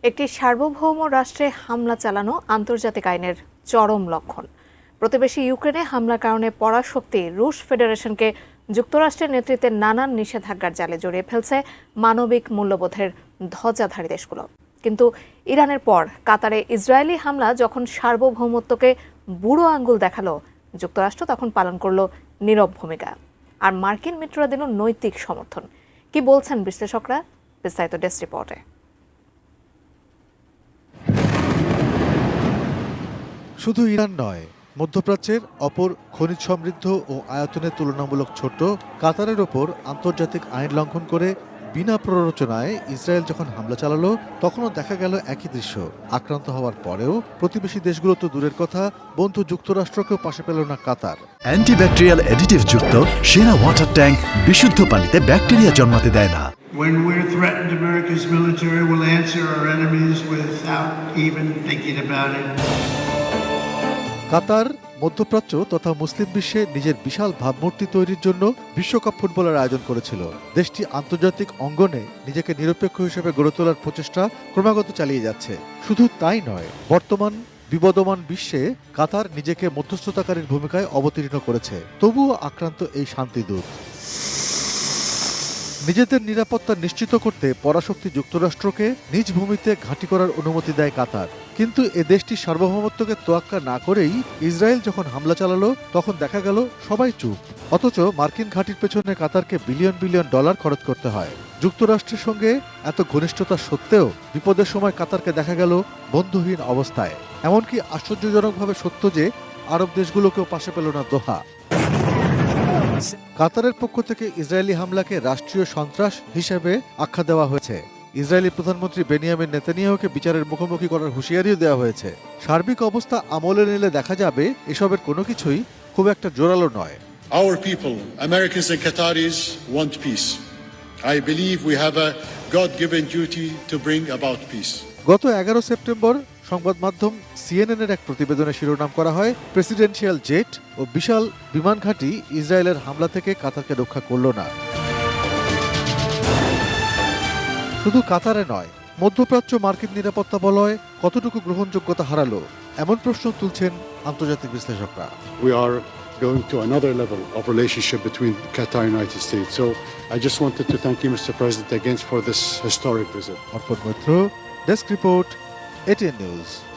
একটি সার্বভৌম রাষ্ট্রে হামলা চালানো আন্তর্জাতিক আইনের চরম লঙ্ঘন। প্রতিবেশী ইউক্রেনে হামলার কারণে পরাশক্তি রুশ ফেডারেশনকে যুক্তরাষ্ট্রের নেতৃত্বে নানান নিষেধাজ্ঞার জালে জড়িয়ে ফেলছে মানবিক মূল্যবোধের ধ্বজাধারী দেশগুলো। কিন্তু ইরানের পর কাতারে ইসরায়েলি হামলা যখন সার্বভৌমত্বকে বুড়ো আঙ্গুল দেখালো, যুক্তরাষ্ট্র তখন পালন করলো নীরব ভূমিকা। আর মার্কিন মিত্ররা দিল নৈতিক সমর্থন। কি বলছেন বিশ্লেষকরা? বিস্তারিত ডেস্ক রিপোর্টে। শুধু ইরান নয়, মধ্যপ্রাচ্যের অপর খনিজ সমৃদ্ধ ও আয়তনে তুলনামূলক ছোট কাতারের ওপর আন্তর্জাতিক আইন লঙ্ঘন করে বিনা প্ররোচনায় ইসরায়েল যখন হামলা চালালো, তখনও দেখা গেল একই দৃশ্য। আক্রান্ত হওয়ার পরেও প্রতিবেশী দেশগুলো তো দূরের কথা, বন্ধু যুক্তরাষ্ট্রকেও পাশে পেল না কাতার। অ্যান্টিব্যাকটেরিয়াল অ্যাডিটিভ যুক্ত সেরা ওয়াটার ট্যাঙ্ক বিশুদ্ধ পানিতে ব্যাকটেরিয়া জন্মাতে দেয় না। When we're threatened, America's military will answer our enemies without even thinking about it. কাতার মধ্যপ্রাচ্য তথা মুসলিম বিশ্বে নিজের বিশাল ভাবমূর্তি তৈরির জন্য বিশ্বকাপ ফুটবলের আয়োজন করেছিল। দেশটি আন্তর্জাতিক অঙ্গনে নিজেকে নিরপেক্ষ হিসেবে গড়ে তোলার প্রচেষ্টা ক্রমাগত চালিয়ে যাচ্ছে। শুধু তাই নয়, বর্তমান বিবদমান বিশ্বে কাতার নিজেকে মধ্যস্থতাকারীর ভূমিকায় অবতীর্ণ করেছে। তবুও আক্রান্ত এই শান্তিদূত। নিজেদের নিরাপত্তা নিশ্চিত করতে পরাশক্তি যুক্তরাষ্ট্রকে নিজ ভূমিতে ঘাঁটি করার অনুমতি দেয় কাতার। কিন্তু এ দেশটির সার্বভৌমত্বকে তোয়াক্কা না করেই ইসরায়েল যখন হামলা চালালো, তখন দেখা গেল সবাই চুপ। অথচ মার্কিন ঘাঁটির পেছনে কাতারকে বিলিয়ন বিলিয়ন ডলার খরচ করতে হয়। যুক্তরাষ্ট্রের সঙ্গে এত ঘনিষ্ঠতা সত্ত্বেও বিপদের সময় কাতারকে দেখা গেল বন্ধুহীন অবস্থায়। এমনকি আশ্চর্যজনকভাবে সত্য যে আরব দেশগুলোকেও পাশে পেল না দোহা। কাতারের পক্ষ থেকে ইসরায়েলি হামলাকে রাষ্ট্রীয় সন্ত্রাস হিসেবে আখ্যা দেওয়া হয়েছে। ইসরায়েলি প্রধানমন্ত্রী বেনিয়ামিন নেতানিয়াহুকে বিচারের মুখোমুখি করার হুঁশিয়ারিও দেওয়া হয়েছে। সার্বিক অবস্থা আমলে নিলে দেখা যাবে এসবের কোনো কিছুই খুব একটা জোরালো নয়। Our people, Americans and Qataris, want peace. I believe we have a God-given duty to bring about peace. গত 11 সেপ্টেম্বর সংবাদ মাধ্যম CNN এর এক প্রতিবেদনে শিরোনাম করা হয়, প্রেসিডেন্সিয়াল জেট ও বিশাল বিমান ঘাঁটি ইসরায়েলের হামলা থেকে কাতারকে রক্ষা করল না। শুধু কাতারে নয়, মধ্যপ্রাচ্য মার্কিন নিরাপত্তা বলয় কতটুকু গ্রহণযোগ্যতা হারালো, এমন প্রশ্ন তুলছেন আন্তর্জাতিক বিশ্লেষকরা। We are going to another level of relationship between Qatar and United States. So I just wanted to thank you, Mr. President, again for this historic visit. Arpan Maitra, desk report, ATN news.